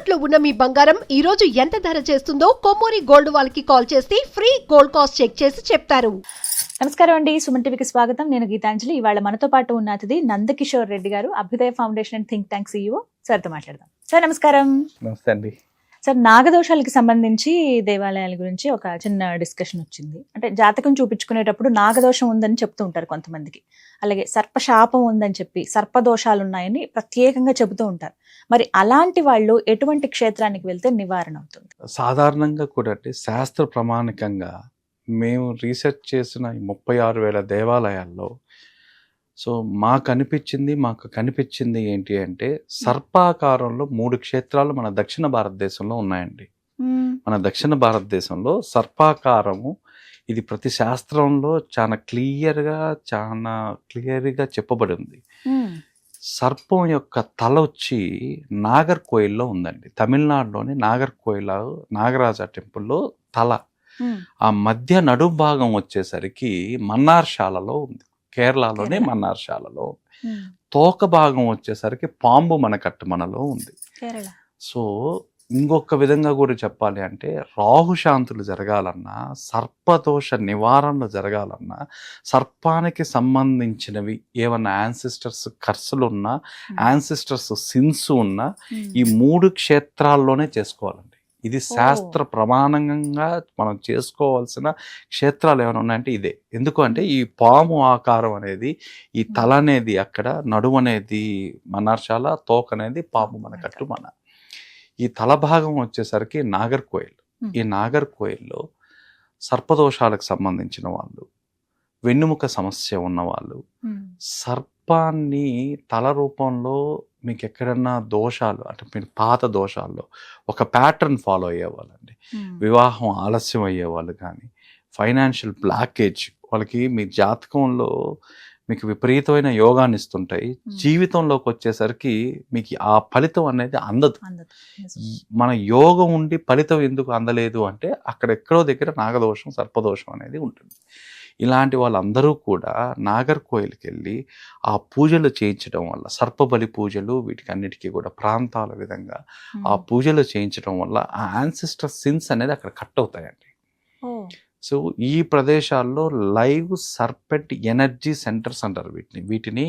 తాకట్టులో ఉన్న మీ బంగారం ఈ రోజు ఎంత ధర చేస్తుందో కొమ్మూరి గోల్డ్ వాళ్ళకి కాల్ చేస్తే ఫ్రీ గోల్డ్ కాస్ట్ చెక్ చేసి చెప్తారు. నమస్కారం అండి, సుమన్ టీవీకి స్వాగతం. నేను గీతాంజలి. ఇవాళ మనతో పాటు ఉన్న అతిథి నందకిషోర్ రెడ్డి గారు, అభ్యుదయ foundation and think tank CEO. సార్తో మాట్లాడదాం. సార్ నమస్కారం. నమస్తే అండి. సార్, నాగదోషాలకి సంబంధించి దేవాలయాల గురించి ఒక చిన్న డిస్కషన్ వచ్చింది. అంటే జాతకం చూపించుకునేటప్పుడు నాగదోషం ఉందని చెప్తూ ఉంటారు కొంతమందికి, అలాగే సర్పశాపం ఉందని చెప్పి సర్పదోషాలు ఉన్నాయని ప్రత్యేకంగా చెబుతూ ఉంటారు. మరి అలాంటి వాళ్ళు ఎటువంటి క్షేత్రానికి వెళ్తే నివారణ అవుతుంది? సాధారణంగా కూడా అంటే శాస్త్ర ప్రమాణికంగా మేము రీసెర్చ్ చేసిన 36,000 దేవాలయాల్లో మాకు కనిపించింది ఏంటి అంటే సర్పాకారంలో 3 క్షేత్రాలు మన దక్షిణ భారతదేశంలో ఉన్నాయండి. మన దక్షిణ భారతదేశంలో సర్పాకారము ఇది ప్రతి శాస్త్రంలో చాలా క్లియర్గా చెప్పబడి ఉంది. సర్పం యొక్క తల వచ్చి నాగర్కోయిల్లో ఉందండి. తమిళనాడులోని నాగర్కోయిల్ నాగరాజ టెంపుల్లో తల, ఆ మధ్య నడుం భాగం వచ్చేసరికి మన్నార్శాలలో ఉంది, కేరళలోనే మన్నార్శాలలో. తోక భాగం వచ్చేసరికి పాంబు మనలో ఉంది. సో ఇంకొక విధంగా కూడా చెప్పాలి అంటే రాహుశాంతులు జరగాలన్నా, సర్పదోష నివారణలు జరగాలన్నా, సర్పానికి సంబంధించినవి ఏమన్నా యాన్సిస్టర్స్ కర్సులు ఉన్నా, యాన్సిస్టర్స్ సిన్స్ ఉన్నా ఈ 3 క్షేత్రాల్లోనే చేసుకోవాలండి. ఇది శాస్త్ర ప్రమాణంగా మనం చేసుకోవాల్సిన క్షేత్రాలు ఏమైనా ఉన్నాయంటే ఇదే. ఎందుకు అంటే ఈ పాము ఆకారం అనేది, ఈ తల అనేది అక్కడ, నడుము అనేది మన్నార్శాల, తోక అనేది పాము మనకట్టు మన. ఈ తల భాగం వచ్చేసరికి నాగర్కోయిల్. ఈ నాగర్కోయిల్లో సర్పదోషాలకు సంబంధించిన వాళ్ళు, వెన్నుముక సమస్య ఉన్నవాళ్ళు, సర్పాన్ని తల రూపంలో మీకు ఎక్కడన్నా దోషాలు అంటే మీరు పాత దోషాల్లో ఒక ప్యాటర్న్ ఫాలో అయ్యేవాళ్ళండి, వివాహం ఆలస్యం అయ్యేవాళ్ళు కానీ, ఫైనాన్షియల్ బ్లాకేజ్ వాళ్ళకి మీ జాతకంలో మీకు విపరీతమైన యోగాన్ని ఇస్తుంటాయి, జీవితంలోకి వచ్చేసరికి మీకు ఆ ఫలితం అనేది అందదు. మన యోగం ఉండి ఫలితం ఎందుకు అందలేదు అంటే అక్కడెక్కడో దగ్గర నాగదోషం, సర్పదోషం అనేది ఉంటుంది. ఇలాంటి వాళ్ళందరూ కూడా నాగర్కోయిల్కి వెళ్ళి ఆ పూజలు చేయించడం వల్ల, సర్పబలి పూజలు వీటికి అన్నిటికీ కూడా ప్రాంతాల విధంగా ఆ పూజలు చేయించడం వల్ల ఆ యాన్సిస్టర్ సిన్స్ అనేది అక్కడ కట్ అవుతాయండి. సో ఈ ప్రదేశాల్లో లైవ్ సర్పెంట్ ఎనర్జీ సెంటర్స్ అంటారు వీటిని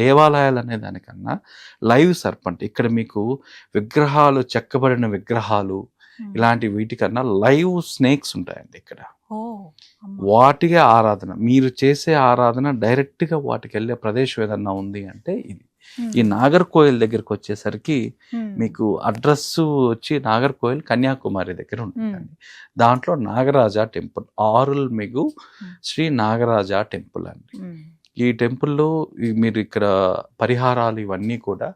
దేవాలయాలు అనే దానికన్నా లైవ్ సర్పెంట్. ఇక్కడ మీకు విగ్రహాలు, చెక్కబడిన విగ్రహాలు ఇలాంటి వీటికన్నా లైవ్ స్నేక్స్ ఉంటాయండి ఇక్కడ. వాటికే ఆరాధన, మీరు చేసే ఆరాధన డైరెక్ట్గా వాటికి వెళ్ళే ప్రదేశం ఏదన్నా ఉంది అంటే ఇది. ఈ నాగర్కోయిల్ దగ్గరకు వచ్చేసరికి మీకు అడ్రస్ వచ్చి నాగర్కోయిల్ కన్యాకుమారి దగ్గర ఉంటుందండి. దాంట్లో నాగరాజ టెంపుల్, ఆరుల్మిగు శ్రీ నాగరాజ టెంపుల్ అండి. ఈ టెంపుల్లో మీరు ఇక్కడ పరిహారాలు ఇవన్నీ కూడా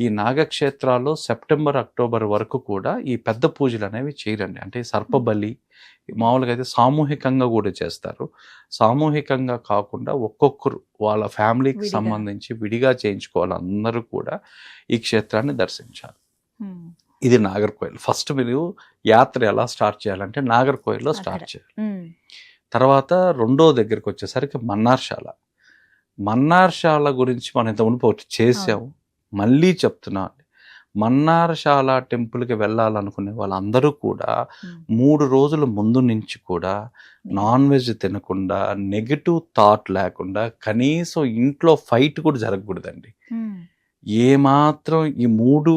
ఈ నాగక్షేత్రాల్లో సెప్టెంబర్, అక్టోబర్ వరకు కూడా ఈ పెద్ద పూజలు అనేవి చేయరండి. అంటే సర్పబలి మామూలుగా అయితే సామూహికంగా కూడా చేస్తారు. సామూహికంగా కాకుండా ఒక్కొక్కరు వాళ్ళ ఫ్యామిలీకి సంబంధించి విడిగా చేయించుకోవాలి. అందరూ కూడా ఈ క్షేత్రాన్ని దర్శించాలి. ఇది నాగర్కోయిల్. ఫస్ట్ మీరు యాత్ర ఎలా స్టార్ట్ చేయాలంటే నాగర్కోయిల్లో స్టార్ట్ చేయాలి. తర్వాత రెండో దగ్గరికి వచ్చేసరికి మన్నార్శాల. మన్నార్శాల గురించి మనం ఇంతకుముందు ఒకటి చేసాము, మళ్ళీ చెప్తున్నాను. మన్నార్శాల టెంపుల్కి వెళ్ళాలనుకునే వాళ్ళందరూ కూడా 3 రోజుల ముందు నుంచి కూడా నాన్ వెజ్ తినకుండా, నెగిటివ్ థాట్ లేకుండా, కనీసం ఇంట్లో ఫైట్ కూడా జరగకూడదండి. ఏమాత్రం ఈ 3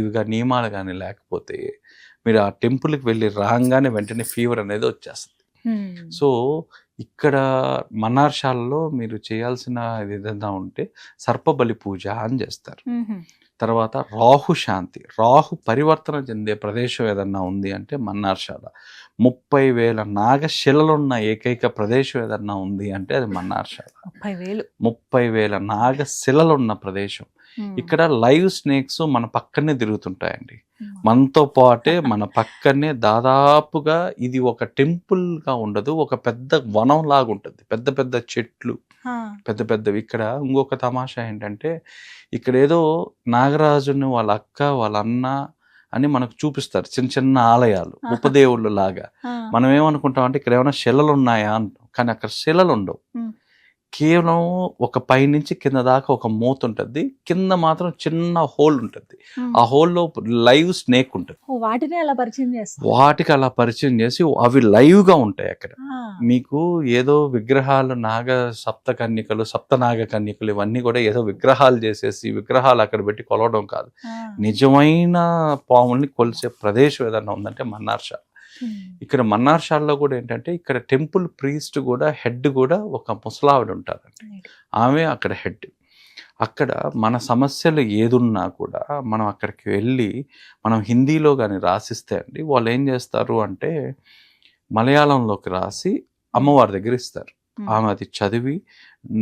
ఇవిగా నియమాలు కానీ లేకపోతే మీరు ఆ టెంపుల్కి వెళ్ళి రాగానే వెంటనే ఫీవర్ అనేది వచ్చేస్తుంది. సో ఇక్కడ మన్నార్శాలలో మీరు చేయాల్సిన ఏదైనా ఉంటే సర్పబలి పూజ అని చేస్తారు. తర్వాత రాహు శాంతి, రాహు పరివర్తన చెందే ప్రదేశం ఏదన్నా ఉంది అంటే మన్నార్శాల. 30,000 నాగశిలలున్న ఏకైక ప్రదేశం ఏదన్నా ఉంది అంటే అది మన్నార్శాల. 30,000 నాగశిలలున్న ప్రదేశం. ఇక్కడ లైవ్ స్నేక్స్ మన పక్కనే తిరుగుతుంటాయండి. మనతో పాటే మన పక్కనే దాదాపుగా ఇది ఒక టెంపుల్ గా ఉండదు, ఒక పెద్ద వనం లాగా ఉంటుంది. పెద్ద పెద్ద చెట్లు, పెద్ద పెద్దవి. ఇక్కడ ఇంకొక తమాషా ఏంటంటే ఇక్కడ ఏదో నాగరాజుని వాళ్ళ అక్క, వాళ్ళ అన్న అని మనకు చూపిస్తారు చిన్న చిన్న ఆలయాలు, ఉపదేవుళ్ళు లాగా. మనం ఏమనుకుంటాం అంటే ఇక్కడ ఏమైనా శిలలు ఉన్నాయా అంటాం, కానీ అక్కడ శిలలు ఉండవు. కేవలం ఒక పై నుంచి కింద దాకా ఒక మూత ఉంటుంది, కింద మాత్రం చిన్న హోల్ ఉంటుంది. ఆ హోల్లో లైవ్ స్నేక్ ఉంటుంది. వాటిని అలా పరిచయం చేస్తారు. వాటికి అలా పరిచయం చేసి అవి లైవ్ గా ఉంటాయి అక్కడ. మీకు ఏదో విగ్రహాలు సప్త నాగ కన్యకలు ఇవన్నీ కూడా ఏదో విగ్రహాలు చేసేసి విగ్రహాలు అక్కడ పెట్టి కొలవడం కాదు. నిజమైన పాముల్ని కొలిసే ప్రదేశం ఏదన్నా ఉందంటే మన్నార్షాల. ఇక్కడ మన్నార్షాల్లో కూడా ఏంటంటే ఇక్కడ టెంపుల్ ప్రీస్ట్ కూడా హెడ్ కూడా ఒక ముసలావిడ ఉంటారండి. ఆమె అక్కడ హెడ్. అక్కడ మన సమస్యలు ఏదున్నా కూడా మనం అక్కడికి వెళ్ళి మనం హిందీలో కానీ రాసిస్తే అండి వాళ్ళు ఏం చేస్తారు అంటే మలయాళంలోకి రాసి అమ్మవారి దగ్గర ఇస్తారు. ఆమె అది చదివి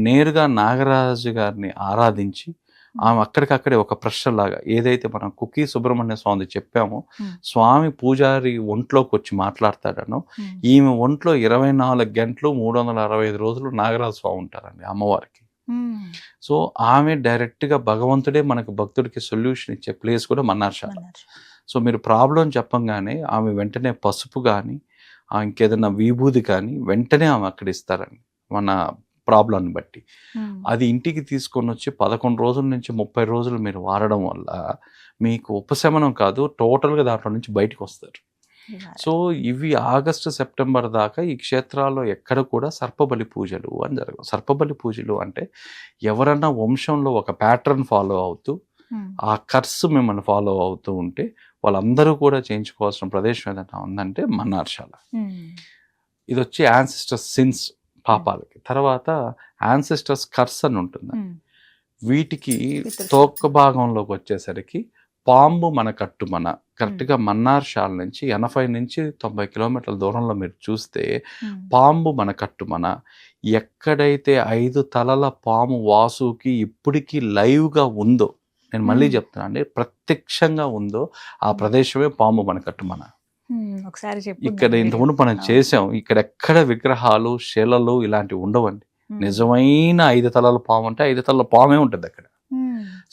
నేరుగా నాగరాజు గారిని ఆరాధించి ఆమె అక్కడికక్కడే ఒక ప్రశ్నలాగా ఏదైతే మనం కుకీ సుబ్రహ్మణ్య స్వామి చెప్పామో స్వామి పూజారి ఒంట్లోకి వచ్చి మాట్లాడతాడనో ఈమె ఒంట్లో 24 గంటలు 365 రోజులు నాగరాజు స్వామి ఉంటారండి అమ్మవారికి. సో ఆమె డైరెక్ట్గా భగవంతుడే మనకు భక్తుడికి సొల్యూషన్ ఇచ్చే ప్లేస్ కూడా మన్నార్షాల. సో మీరు ప్రాబ్లం చెప్పంగానే ఆమె వెంటనే పసుపు కానీ ఇంకేదైనా విభూది కానీ వెంటనే ఆమె అక్కడ ఇస్తారండి మన ప్రాబ్లంని బట్టి. అది ఇంటికి తీసుకొని వచ్చి 11 రోజుల నుంచి 30 రోజులు మీరు వాడడం వల్ల మీకు ఉపశమనం కాదు, టోటల్గా దాంట్లో నుంచి బయటకు వస్తారు. సో ఇవి ఆగస్టు సెప్టెంబర్ దాకా ఈ క్షేత్రాల్లో ఎక్కడ కూడా సర్పబలి పూజలు అని జరగవు. సర్పబలి పూజలు అంటే ఎవరన్నా వంశంలో ఒక ప్యాటర్న్ ఫాలో అవుతూ ఆ కర్స్ మిమ్మల్ని ఫాలో అవుతూ ఉంటే వాళ్ళందరూ కూడా చేయించుకోవాల్సిన ప్రదేశం ఏదైనా ఉందంటే మన్నార్షాల. ఇది వచ్చి యాన్సిస్టర్స్ సిన్స్ పాపాలకి. తర్వాత యాన్సిస్టర్స్ కర్స్ అని ఉంటుంది. వీటికి తోక భాగంలోకి వచ్చేసరికి పాంబు మన కట్టు మన కరెక్ట్గా మన్నార్షాల నుంచి 80 నుంచి 90 కిలోమీటర్ల దూరంలో మీరు చూస్తే పాంబు మన కట్టు మన ఎక్కడైతే 5 తలల పాము వాసుకి ఇప్పటికీ లైవ్గా ఉందో, నేను మళ్ళీ చెప్తున్నా అండి, ప్రత్యక్షంగా ఉందో ఆ ప్రదేశమే పాంబు మన కట్టు మన. ఒకసారి ఇక్కడ ఇంతకుముందు మనం చేసాం. ఇక్కడ ఎక్కడ విగ్రహాలు శిలలు ఇలాంటివి ఉండవండి. నిజమైన 5 తలల పాము అంటే 5 తలల పామే ఉంటుంది అక్కడ.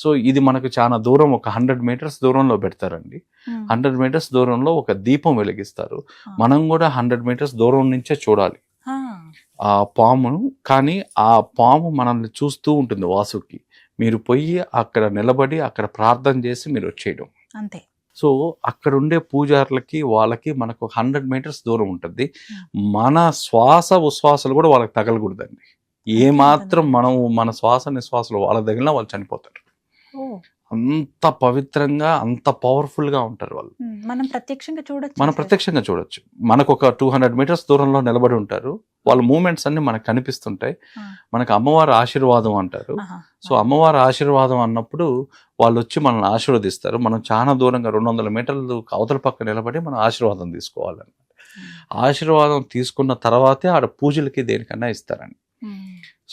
సో ఇది మనకు చాలా దూరం, ఒక 100 మీటర్స్ దూరంలో పెడతారండి. 100 మీటర్స్ దూరంలో ఒక దీపం వెలిగిస్తారు. మనం కూడా 100 మీటర్స్ దూరం నుంచే చూడాలి ఆ పామును. కానీ ఆ పాము మనల్ని చూస్తూ ఉంటుంది వాసుకి. మీరు పోయి అక్కడ నిలబడి అక్కడ ప్రార్థన చేసి మీరు వచ్చేయడం అంతే. సో అక్కడ ఉండే పూజారులకి వాళ్ళకి మనకు 100 మీటర్స్ దూరం ఉంటుంది. మన శ్వాస ఉశ్వాసాలు కూడా వాళ్ళకి తగలకూడదండి. ఏమాత్రం మనం మన శ్వాస నిశ్వాసాలు వాళ్ళ దగ్గర వాళ్ళు చనిపోతారు. అంత పవిత్రంగా అంత పవర్ఫుల్గా ఉంటారు వాళ్ళు. మనం ప్రత్యక్షంగా చూడొచ్చు. మనకు ఒక 200 మీటర్స్ దూరంలో నిలబడి ఉంటారు. వాళ్ళ మూమెంట్స్ అన్ని మనకు కనిపిస్తుంటాయి. మనకు అమ్మవారి ఆశీర్వాదం అంటారు. సో అమ్మవారి ఆశీర్వాదం అన్నప్పుడు వాళ్ళు వచ్చి మనల్ని ఆశీర్వదిస్తారు. మనం చాలా దూరంగా 200 మీటర్లు అవతల పక్క నిలబడి మనం ఆశీర్వాదం తీసుకోవాలన్నమాట. ఆశీర్వాదం తీసుకున్న తర్వాతే ఆడ పూజలకి దేనికన్నా ఇస్తారండి.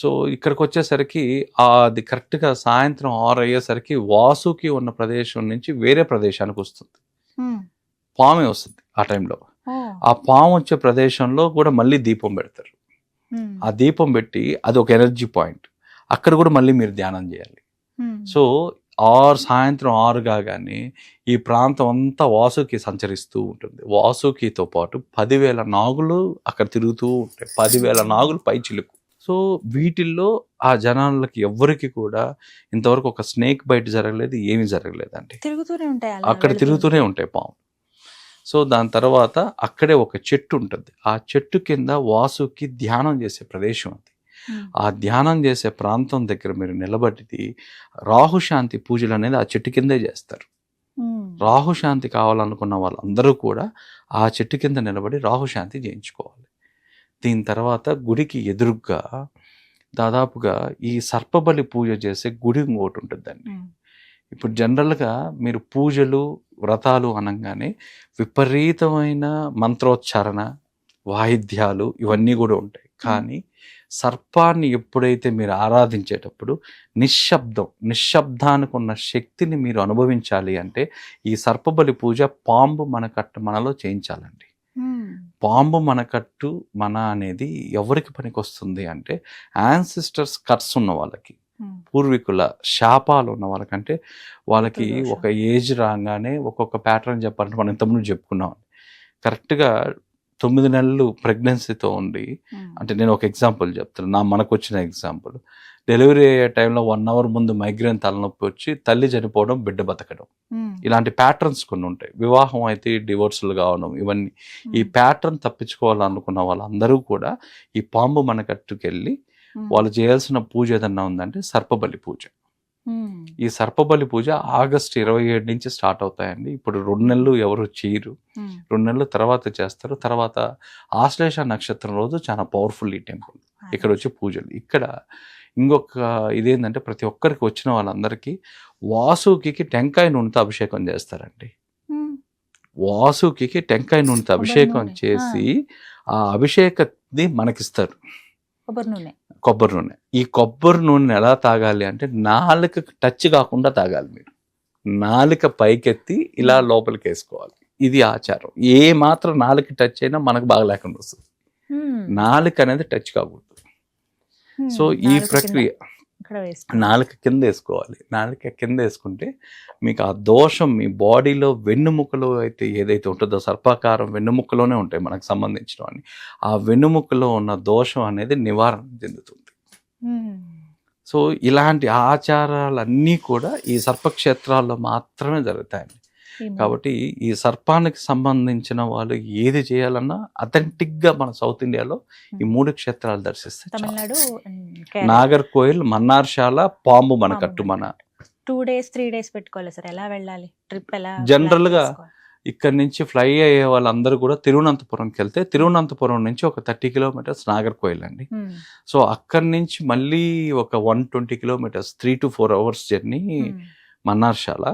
సో ఇక్కడికి వచ్చేసరికి అది కరెక్ట్గా సాయంత్రం 6 అయ్యేసరికి వాసుకి ఉన్న ప్రదేశం నుంచి వేరే ప్రదేశానికి వస్తుంది. పామే వస్తుంది ఆ టైంలో. ఆ పాము వచ్చే ప్రదేశంలో కూడా మళ్ళీ దీపం పెడతారు. ఆ దీపం పెట్టి అది ఒక ఎనర్జీ పాయింట్. అక్కడ కూడా మళ్ళీ మీరు ధ్యానం చేయాలి. సో సాయంత్రం 6 కాగానే ఈ ప్రాంతం అంతా వాసుకి సంచరిస్తూ ఉంటుంది. వాసుకితో పాటు 10,000 నాగులు అక్కడ తిరుగుతూ ఉంటాయి. 10,000 నాగులు పై చిలుకు. సో వీటిల్లో ఆ జనాలకి ఎవ్వరికి కూడా ఇంతవరకు ఒక స్నేక్ బైట్ జరగలేదు, ఏమీ జరగలేదండి. అక్కడ తిరుగుతూనే ఉంటాయి పాము. సో దాని తర్వాత అక్కడే ఒక చెట్టు ఉంటుంది. ఆ చెట్టు కింద వాసుకి ధ్యానం చేసే ప్రదేశం అది. ఆ ధ్యానం చేసే ప్రాంతం దగ్గర మీరు నిలబడి రాహుశాంతి పూజలు అనేది ఆ చెట్టు కిందే చేస్తారు. రాహుశాంతి కావాలనుకున్న వాళ్ళందరూ కూడా ఆ చెట్టు కింద నిలబడి రాహుశాంతి చేయించుకోవాలి. దీని తర్వాత గుడికి ఎదురుగ్గా దాదాపుగా ఈ సర్పబలి పూజ చేసే గుడి ఇంకోటి ఉంటుందండి. ఇప్పుడు జనరల్గా మీరు పూజలు వ్రతాలు అనగానే విపరీతమైన మంత్రోచ్చారణ వాయిద్యాలు ఇవన్నీ కూడా ఉంటాయి. కానీ సర్పాన్ని ఎప్పుడైతే మీరు ఆరాధించేటప్పుడు నిశ్శబ్దానికి ఉన్న శక్తిని మీరు అనుభవించాలి అంటే ఈ సర్పబలి పూజ పాంబు మనకట్టు మనలో చేయించాలండి. పాంబు మనకట్టు మన అనేది ఎవరికి పనికి వస్తుంది అంటే యాన్సిస్టర్స్ కర్స్ ఉన్న వాళ్ళకి, పూర్వీకుల శాపాలు ఉన్న వాళ్ళకంటే వాళ్ళకి ఒక ఏజ్ రాగానే ఒక్కొక్క ప్యాటర్న్ చెప్పాలంటే మనం ఇంతకుముందు చెప్పుకున్నాం. కరెక్ట్గా 9 నెలలు ప్రెగ్నెన్సీతో ఉండి, అంటే నేను ఒక ఎగ్జాంపుల్ చెప్తాను, మనకు వచ్చిన ఎగ్జాంపుల్. డెలివరీ అయ్యే టైంలో 1 అవర్ ముందు మైగ్రేన్ తలనొప్పి వచ్చి తల్లి చనిపోవడం, బిడ్డ బతకడం, ఇలాంటి ప్యాటర్న్స్ కొన్ని ఉంటాయి. వివాహం అయితే డివోర్సులు కావడం, ఇవన్నీ. ఈ ప్యాటర్న్ తప్పించుకోవాలనుకున్న వాళ్ళందరూ కూడా ఈ పాంబు మనకట్టుకెళ్ళి వాళ్ళు చేయాల్సిన పూజ ఏదన్నా ఉందంటే సర్పబలి పూజ. ఈ సర్పబలి పూజ ఆగస్టు 27 నుంచి స్టార్ట్ అవుతాయండి. ఇప్పుడు 2 నెలలు ఎవరు చేయరు, 2 నెలల తర్వాత చేస్తారు. తర్వాత ఆశ్లేష నక్షత్రం రోజు చాలా పవర్ఫుల్ ఈ టెంపుల్. ఇక్కడ వచ్చి పూజలు. ఇక్కడ ఇంకొక ఇదేంటంటే ప్రతి ఒక్కరికి వచ్చిన వాళ్ళందరికీ వాసుకి టెంకాయ నూనెతో అభిషేకం చేస్తారండి. వాసుకి టెంకాయ నూనెతో అభిషేకం చేసి ఆ అభిషేకాన్ని మనకిస్తారు. కొబ్బరి నూనె. ఈ కొబ్బరి నూనె ఎలా తాగాలి అంటే నాలుకకి టచ్ కాకుండా తాగాలి. మీరు నాలుక పైకెత్తి ఇలా లోపలికి వేసుకోవాలి. ఇది ఆచారం. ఏ మాత్రం నాలుక టచ్ అయినా మనకు బాగా లేకుండా వస్తుంది. నాలుక అనేది టచ్ కాకూడదు. సో ఈ ప్రక్రియ నాలుక కింద వేసుకోవాలి. నాలుక కింద వేసుకుంటే మీకు ఆ దోషం మీ బాడీలో వెన్నుముకలో అయితే ఏదైతే ఉంటుందో, సర్పాకారం వెన్నుముకలోనే ఉంటాయి మనకు సంబంధించినవన్నీ, ఆ వెన్నుముకలో ఉన్న దోషం అనేది నివారణ చెందుతుంది. సో ఇలాంటి ఆచారాలన్నీ కూడా ఈ సర్పక్షేత్రాల్లో మాత్రమే జరుగుతాయండి. కాబట్టి ఈ సర్పానికి సంబంధించిన వాళ్ళు ఏది చేయాలన్నా అథెంటిక్గా మన సౌత్ ఇండియాలో ఈ 3 క్షేత్రాలు దర్శిస్తే, నాగర్కోయిల్, మన్నార్శాల, పాంబు మనకట్టు. మన 2 days 3 days పెట్టుకోవాలి సార్. ఎలా వెళ్ళాలి? ట్రిప్ ఎలా? జనరల్గా ఇక్కడ నుంచి ఫ్లై అయ్యే వాళ్ళందరూ కూడా తిరువనంతపురంకి వెళ్తే, తిరువనంతపురం నుంచి ఒక 30 కిలోమీటర్స్ నాగర్కోయిల్ అండి. సో అక్కడి నుంచి మళ్ళీ ఒక 120 kilometres 3 to 4 hours journey Mannarasala.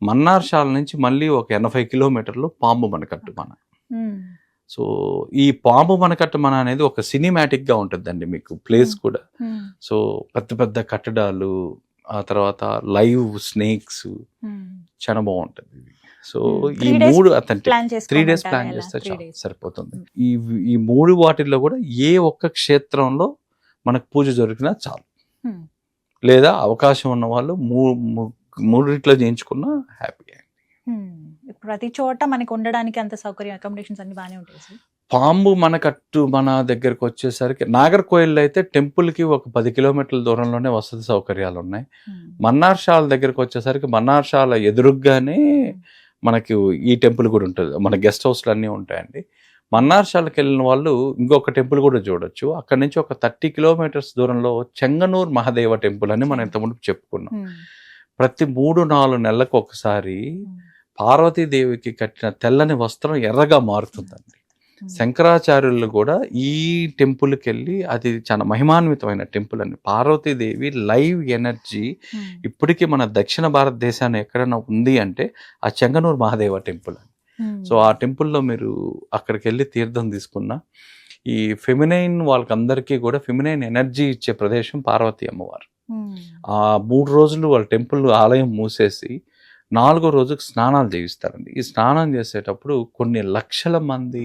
Mannarasala నుంచి మళ్ళీ ఒక 80 కిలోమీటర్లు పాంబు మనకట్టు మన. సో ఈ పాంబు మనకట్టు మన అనేది ఒక సినిమాటిక్ గా ఉంటుందండి మీకు ప్లేస్ కూడా. సో పెద్ద పెద్ద కట్టడాలు, ఆ తర్వాత లైవ్ స్నేక్స్, చాలా బాగుంటుంది. సో ఈ 3 అథెంటిక్ 3 days ప్లాన్ చేస్తే సరిపోతుంది. ఈ 3 వాటిల్లో కూడా ఏ ఒక్క క్షేత్రంలో మనకు పూజ జరిగినా చాలు. లేదా అవకాశం ఉన్న వాళ్ళు 3 చేయించుకున్నా హ్యాపీ. ప్రతి చోట మనకి ఉండడానికి అంత సౌకర్యం, అకామిడేషన్స్ అన్ని బాగానే ఉంటాయి సార్. పాంబు మనకట్టు మన దగ్గరకు వచ్చేసరికి నాగర్కోయిల్ అయితే టెంపుల్కి ఒక 10 కిలోమీటర్ల దూరంలోనే వసతి సౌకర్యాలు ఉన్నాయి. మన్నార్శాల దగ్గరకు వచ్చేసరికి మన్నార్శాల ఎదురుగానే మనకి ఈ టెంపుల్ కూడా ఉంటుంది. మన గెస్ట్ హౌస్లు అన్నీ ఉంటాయండి. మన్నార్శాలకు వెళ్ళిన వాళ్ళు ఇంకొక టెంపుల్ కూడా చూడొచ్చు. అక్కడ నుంచి ఒక 30 కిలోమీటర్స్ దూరంలో చెంగనూరు మహాదేవ టెంపుల్ అని మనం ఇంతకుముందు చెప్పుకున్నాం. ప్రతి 3-4 నెలలకు ఒకసారి పార్వతీదేవికి కట్టిన తెల్లని వస్త్రం ఎర్రగా మారుతుందండి. శంకరాచార్యులు కూడా ఈ టెంపుల్కి వెళ్ళి, అది చాలా మహిమాన్వితమైన టెంపుల్ అండి. పార్వతీదేవి లైవ్ ఎనర్జీ ఇప్పటికీ మన దక్షిణ భారతదేశాన్ని ఎక్కడైనా ఉంది అంటే ఆ చెంగనూరు మహాదేవ టెంపుల్ అండి. సో ఆ టెంపుల్లో మీరు అక్కడికి వెళ్ళి తీర్థం తీసుకున్న ఈ ఫెమినైన్ వాళ్ళకందరికీ కూడా ఫెమినైన్ ఎనర్జీ ఇచ్చే ప్రదేశం పార్వతీ అమ్మవారు. ఆ 3 రోజులు వాళ్ళ టెంపుల్ ఆలయం మూసేసి 4వ రోజుకి స్నానాలు చేయిస్తారండి. ఈ స్నానం చేసేటప్పుడు కొన్ని లక్షల మంది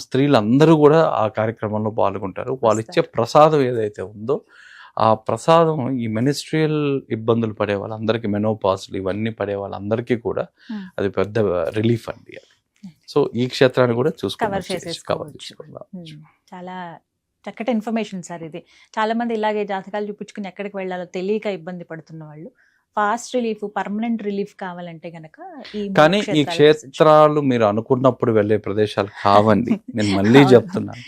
స్త్రీలందరూ కూడా ఆ కార్యక్రమంలో పాల్గొంటారు. వాళ్ళు ఇచ్చే ప్రసాదం ఏదైతే ఉందో ఆ ప్రసాదం ఈ మెనిస్ట్రియల్ ఇబ్బందులు పడే వాళ్ళందరికీ, మెనోపాస్లు ఇవన్నీ పడే వాళ్ళందరికీ కూడా అది పెద్ద రిలీఫ్ అండి. అది సో ఈ క్షేత్రాన్ని కూడా కవర్ చేసుకోవాలి. చాలా చక్కటి ఇన్ఫర్మేషన్ సార్ ఇది. చాలా మంది ఇలాగే జాతకాలు చూపించుకుని ఎక్కడికి వెళ్ళాలో తెలియక ఇబ్బంది పడుతున్న వాళ్ళు ఫాస్ట్ రిలీఫ్, పర్మనెంట్ రిలీఫ్ కావాలంటే గనక కానీ ఈ క్షేత్రాలు మీరు అనుకున్నప్పుడు వెళ్ళే ప్రదేశాలు కావండి. నేను మళ్ళీ చెప్తున్నాను,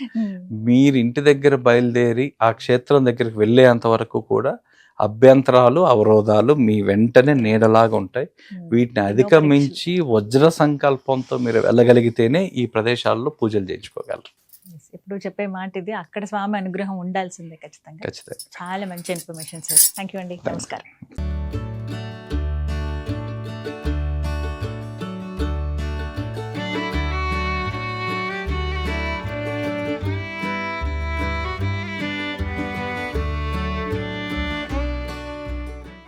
మీరు ఇంటి దగ్గర బయలుదేరి ఆ క్షేత్రం దగ్గరికి వెళ్ళేంత వరకు కూడా అభ్యంతరాలు, అవరోధాలు మీ వెంటనే నీడలాగా ఉంటాయి. వీటిని అధిగమించి వజ్ర సంకల్పంతో మీరు వెళ్ళగలిగితేనే ఈ ప్రదేశాల్లో పూజలు చేయించుకోగలరు. ఇప్పుడు చెప్పే మాట ఇది. అక్కడ స్వామి అనుగ్రహం ఉండాల్సిందే ఖచ్చితంగా. చాలా మంచి ఇన్ఫర్మేషన్ సార్. థ్యాంక్ యూ అండి. నమస్కారం.